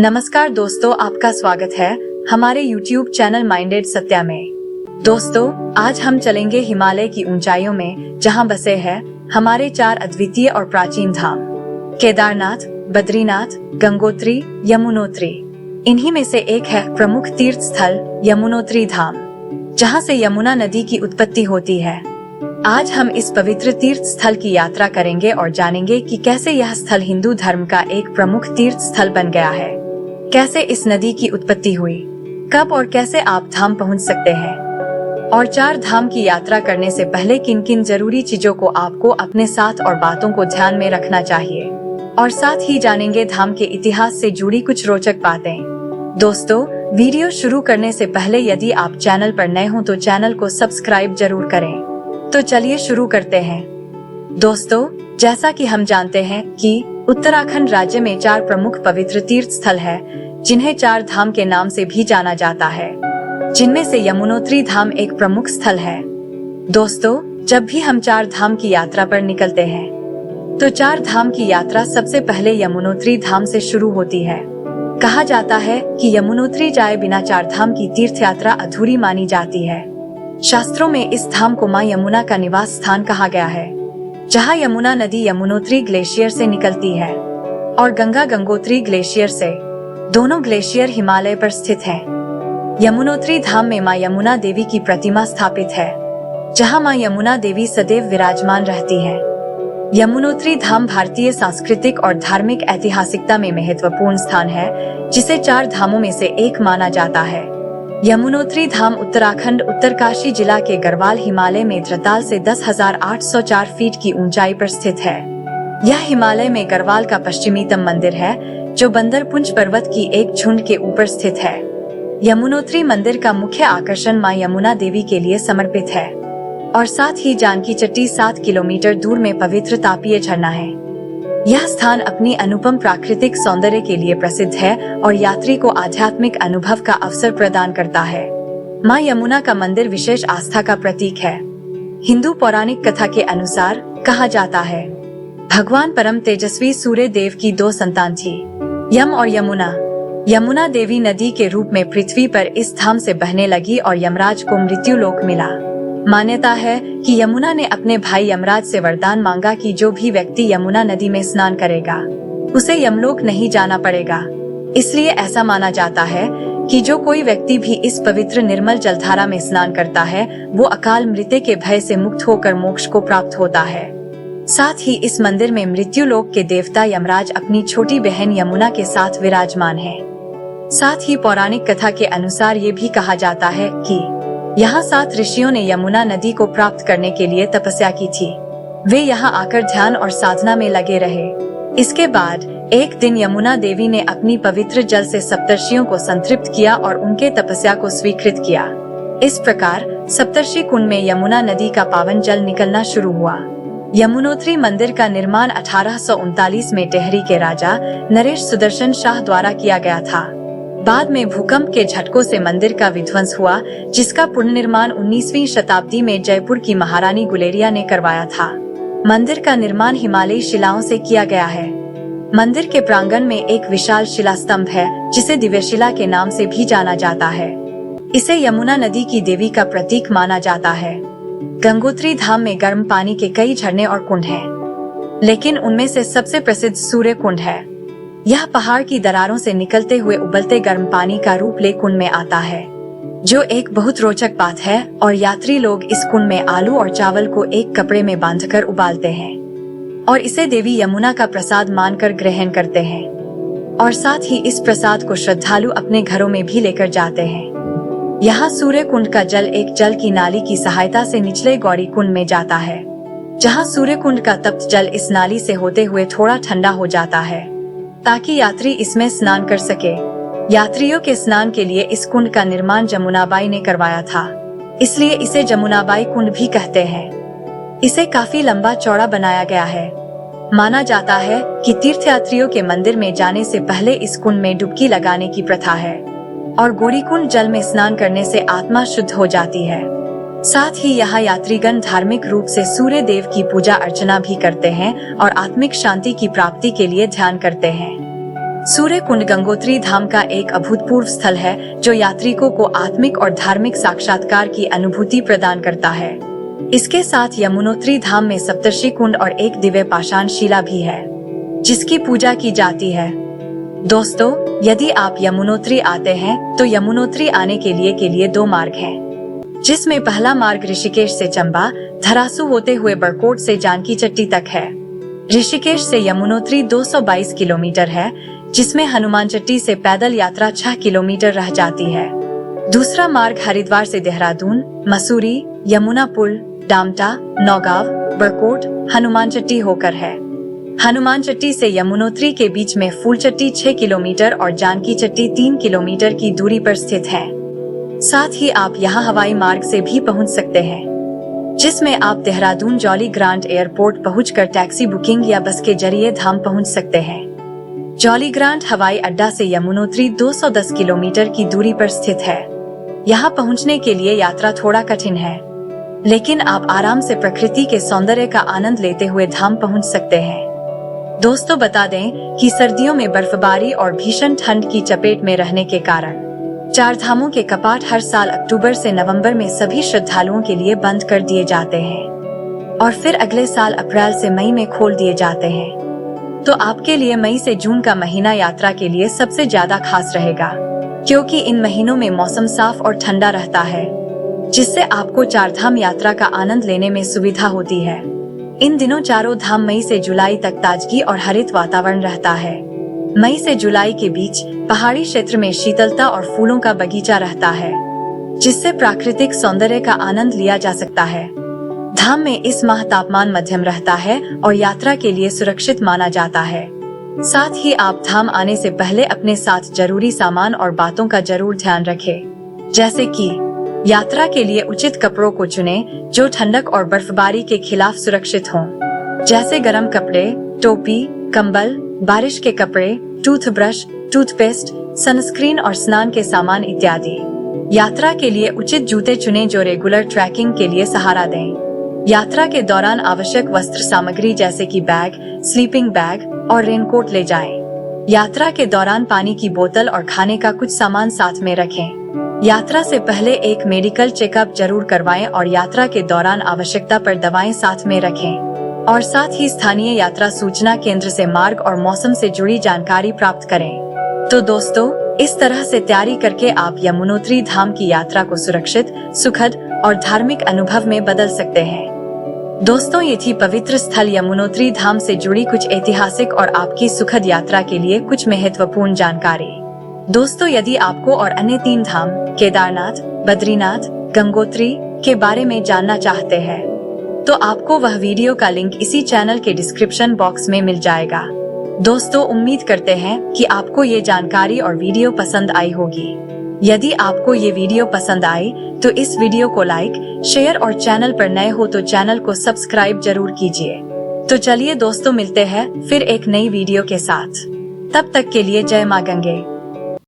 नमस्कार दोस्तों, आपका स्वागत है हमारे YouTube चैनल माइंडेड सत्या में। दोस्तों, आज हम चलेंगे हिमालय की ऊंचाइयों में, जहां बसे हैं हमारे 4 अद्वितीय और प्राचीन धाम, केदारनाथ, बद्रीनाथ, गंगोत्री, यमुनोत्री। इन्हीं में से एक है प्रमुख तीर्थ स्थल यमुनोत्री धाम, जहां से यमुना नदी की उत्पत्ति होती है। आज हम इस पवित्र तीर्थ स्थल की यात्रा करेंगे और जानेंगे कि कैसे यह स्थल हिंदू धर्म का एक प्रमुख तीर्थ स्थल बन गया है, कैसे इस नदी की उत्पत्ति हुई, कब और कैसे आप धाम पहुंच सकते हैं, और 4 धाम की यात्रा करने से पहले किन किन जरूरी चीजों को आपको अपने साथ और बातों को ध्यान में रखना चाहिए, और साथ ही जानेंगे धाम के इतिहास से जुड़ी कुछ रोचक बातें। दोस्तों, वीडियो शुरू करने से पहले यदि आप चैनल पर नए हो तो चैनल को सब्सक्राइब जरूर करें। तो चलिए शुरू करते हैं। दोस्तों, जैसा कि हम जानते हैं कि उत्तराखंड राज्य में 4 प्रमुख पवित्र तीर्थ स्थल है, जिन्हें 4 धाम के नाम से भी जाना जाता है, जिनमें से यमुनोत्री धाम एक प्रमुख स्थल है। दोस्तों, जब भी हम 4 धाम की यात्रा पर निकलते हैं, तो 4 धाम की यात्रा सबसे पहले यमुनोत्री धाम से शुरू होती है। कहा जाता है कि यमुनोत्री जाए बिना 4 धाम की तीर्थ यात्रा अधूरी मानी जाती है। शास्त्रों में इस धाम को मां यमुना का निवास स्थान कहा गया है, जहां यमुना नदी यमुनोत्री ग्लेशियर से निकलती है और गंगा गंगोत्री ग्लेशियर से। दोनों ग्लेशियर हिमालय पर स्थित हैं। यमुनोत्री धाम में मां यमुना देवी की प्रतिमा स्थापित है, जहां मां यमुना देवी सदैव विराजमान रहती हैं। यमुनोत्री धाम भारतीय सांस्कृतिक और धार्मिक ऐतिहासिकता में महत्वपूर्ण स्थान है, जिसे 4 धामों में से एक माना जाता है। यमुनोत्री धाम उत्तराखंड उत्तरकाशी जिला के गढ़वाल हिमालय में धरताल से 10,804 फीट की ऊंचाई पर स्थित है। यह हिमालय में गढ़वाल का पश्चिमीतम मंदिर है, जो बंदरपुंज पर्वत की एक झुंड के ऊपर स्थित है। यमुनोत्री मंदिर का मुख्य आकर्षण मां यमुना देवी के लिए समर्पित है, और साथ ही जानकी चट्टी 7 किलोमीटर दूर में पवित्र तापीय झरना है। यह स्थान अपनी अनुपम प्राकृतिक सौंदर्य के लिए प्रसिद्ध है और यात्री को आध्यात्मिक अनुभव का अवसर प्रदान करता है। मां यमुना का मंदिर विशेष आस्था का प्रतीक है। हिंदू पौराणिक कथा के अनुसार कहा जाता है, भगवान परम तेजस्वी सूर्य देव की 2 संतान थी, यम और यमुना। यमुना देवी नदी के रूप में पृथ्वी पर इस धाम से बहने लगी और यमराज को मृत्यु लोक मिला। मान्यता है कि यमुना ने अपने भाई यमराज से वरदान मांगा कि जो भी व्यक्ति यमुना नदी में स्नान करेगा, उसे यमलोक नहीं जाना पड़ेगा। इसलिए ऐसा माना जाता है कि जो कोई व्यक्ति भी इस पवित्र निर्मल जलधारा में स्नान करता है, वो अकाल मृत्यु के भय से मुक्त होकर मोक्ष को प्राप्त होता है। साथ ही इस मंदिर में मृत्यु लोक के देवता यमराज अपनी छोटी बहन यमुना के साथ विराजमान है। साथ ही पौराणिक कथा के अनुसार ये भी कहा जाता है कि यहाँ 7 ऋषियों ने यमुना नदी को प्राप्त करने के लिए तपस्या की थी। वे यहाँ आकर ध्यान और साधना में लगे रहे। इसके बाद एक दिन यमुना देवी ने अपनी पवित्र जल से सप्तर्षियों को संतृप्त किया और उनके तपस्या को स्वीकृत किया। इस प्रकार सप्तर्षि कुंड में यमुना नदी का पावन जल निकलना शुरू हुआ। यमुनोत्री मंदिर का निर्माण 1839 में टेहरी के राजा नरेश सुदर्शन शाह द्वारा किया गया था। बाद में भूकंप के झटकों से मंदिर का विध्वंस हुआ, जिसका पुनर्निर्माण 19वीं शताब्दी में जयपुर की महारानी गुलेरिया ने करवाया था। मंदिर का निर्माण हिमालयी शिलाओं से किया गया है। मंदिर के प्रांगण में एक विशाल शिला स्तंभ है, जिसे दिव्यशिला के नाम से भी जाना जाता है। इसे यमुना नदी की देवी का प्रतीक माना जाता है। गंगोत्री धाम में गर्म पानी के कई झरने और कुंड हैं, लेकिन उनमें से सबसे प्रसिद्ध सूर्य कुंड है। यह पहाड़ की दरारों से निकलते हुए उबलते गर्म पानी का रूप ले कुंड में आता है, जो एक बहुत रोचक बात है। और यात्री लोग इस कुंड में आलू और चावल को एक कपड़े में बांधकर उबालते हैं और इसे देवी यमुना का प्रसाद मानकर ग्रहण करते हैं, और साथ ही इस प्रसाद को श्रद्धालु अपने घरों में भी लेकर जाते हैं। यहाँ सूर्य कुंड का जल एक जल की नाली की सहायता से निचले गौरी कुंड में जाता है, जहाँ सूर्य कुंड का तप्त जल इस नाली से होते हुए थोड़ा ठंडा हो जाता है, ताकि यात्री इसमें स्नान कर सके। यात्रियों के स्नान के लिए इस कुंड का निर्माण जमुनाबाई ने करवाया था, इसलिए इसे जमुनाबाई कुंड भी कहते हैं। इसे काफी लंबा चौड़ा बनाया गया है। माना जाता है कि तीर्थयात्रियों के मंदिर में जाने से पहले इस कुंड में डुबकी लगाने की प्रथा है, और गौरी कुंड जल में स्नान करने से आत्मा शुद्ध हो जाती है। साथ ही यहाँ यात्रीगण धार्मिक रूप से सूर्य देव की पूजा अर्चना भी करते हैं और आत्मिक शांति की प्राप्ति के लिए ध्यान करते हैं। सूर्य कुंड गंगोत्री धाम का एक अभूतपूर्व स्थल है जो यात्रिकों को आत्मिक और धार्मिक साक्षात्कार की अनुभूति प्रदान करता है। इसके साथ यमुनोत्री धाम में सप्तर्षि कुंड और एक दिव्य पाषाण शिला भी है जिसकी पूजा की जाती है। दोस्तों, यदि आप यमुनोत्री आते हैं तो यमुनोत्री आने के लिए 2 मार्ग हैं, जिसमें पहला मार्ग ऋषिकेश से चंबा धरासू होते हुए बरकोट से जानकी चट्टी तक है। ऋषिकेश से यमुनोत्री 222 किलोमीटर है, जिसमें हनुमान चट्टी से पैदल यात्रा 6 किलोमीटर रह जाती है। दूसरा मार्ग हरिद्वार से देहरादून, मसूरी, यमुना पुल, डामटा, नौगांव, बरकोट, हनुमान चट्टी होकर है। हनुमान चट्टी से यमुनोत्री के बीच में फूलचट्टी 6 किलोमीटर और जानकी चट्टी 3 किलोमीटर की दूरी पर स्थित है। साथ ही आप यहाँ हवाई मार्ग से भी पहुँच सकते हैं, जिसमें आप देहरादून जॉली ग्रांट एयरपोर्ट पहुंचकर टैक्सी बुकिंग या बस के जरिए धाम पहुंच सकते हैं। जॉली ग्रांट हवाई अड्डा से यमुनोत्री 210 किलोमीटर की दूरी पर स्थित है। यहाँ पहुंचने के लिए यात्रा थोड़ा कठिन है, लेकिन आप आराम से प्रकृति के सौंदर्य का आनंद लेते हुए धाम पहुंच सकते हैं। दोस्तों, बता दें कि सर्दियों में बर्फबारी और भीषण ठंड की चपेट में रहने के कारण 4 धामों के कपाट हर साल अक्टूबर से नवंबर में सभी श्रद्धालुओं के लिए बंद कर दिए जाते हैं और फिर अगले साल अप्रैल से मई में खोल दिए जाते हैं। तो आपके लिए मई से जून का महीना यात्रा के लिए सबसे ज्यादा खास रहेगा, क्योंकि इन महीनों में मौसम साफ और ठंडा रहता है, जिससे आपको 4 धाम यात्रा का आनंद लेने में सुविधा होती है। इन दिनों चारों धाम मई से जुलाई तक ताजगी और हरित वातावरण रहता है। मई से जुलाई के बीच पहाड़ी क्षेत्र में शीतलता और फूलों का बगीचा रहता है, जिससे प्राकृतिक सौंदर्य का आनंद लिया जा सकता है। धाम में इस माह तापमान मध्यम रहता है और यात्रा के लिए सुरक्षित माना जाता है। साथ ही आप धाम आने से पहले अपने साथ जरूरी सामान और बातों का जरूर ध्यान रखें, जैसे कि यात्रा के लिए उचित कपड़ों को चुनें जो ठंडक और बर्फबारी के खिलाफ सुरक्षित हों, जैसे गर्म कपड़े, टोपी, कंबल, बारिश के कपड़े, टूथब्रश, टूथपेस्ट, सनस्क्रीन और स्नान के सामान इत्यादि। यात्रा के लिए उचित जूते चुनें जो रेगुलर ट्रैकिंग के लिए सहारा दें। यात्रा के दौरान आवश्यक वस्त्र सामग्री जैसे कि बैग, स्लीपिंग बैग और रेनकोट ले जाएं। यात्रा के दौरान पानी की बोतल और खाने का कुछ सामान साथ में रखें। यात्रा से पहले एक मेडिकल चेकअप जरूर करवाएं और यात्रा के दौरान आवश्यकता पर दवाएं साथ में रखें। और साथ ही स्थानीय यात्रा सूचना केंद्र से मार्ग और मौसम से जुड़ी जानकारी प्राप्त करें। तो दोस्तों, इस तरह से तैयारी करके आप यमुनोत्री धाम की यात्रा को सुरक्षित, सुखद और धार्मिक अनुभव में बदल सकते हैं। दोस्तों, ये थी पवित्र स्थल यमुनोत्री धाम से जुड़ी कुछ ऐतिहासिक और आपकी सुखद यात्रा के लिए कुछ महत्वपूर्ण जानकारी। दोस्तों, यदि आपको और अन्य 3 धाम केदारनाथ, बद्रीनाथ, गंगोत्री के बारे में जानना चाहते हैं, तो आपको वह वीडियो का लिंक इसी चैनल के डिस्क्रिप्शन बॉक्स में मिल जाएगा। दोस्तों, उम्मीद करते हैं कि आपको ये जानकारी और वीडियो पसंद आई होगी। यदि आपको ये वीडियो पसंद आई तो इस वीडियो को लाइक, शेयर और चैनल पर नए हो तो चैनल को सब्सक्राइब जरूर कीजिए। तो चलिए दोस्तों, मिलते हैं फिर एक नई वीडियो के साथ। तब तक के लिए जय मां गंगे।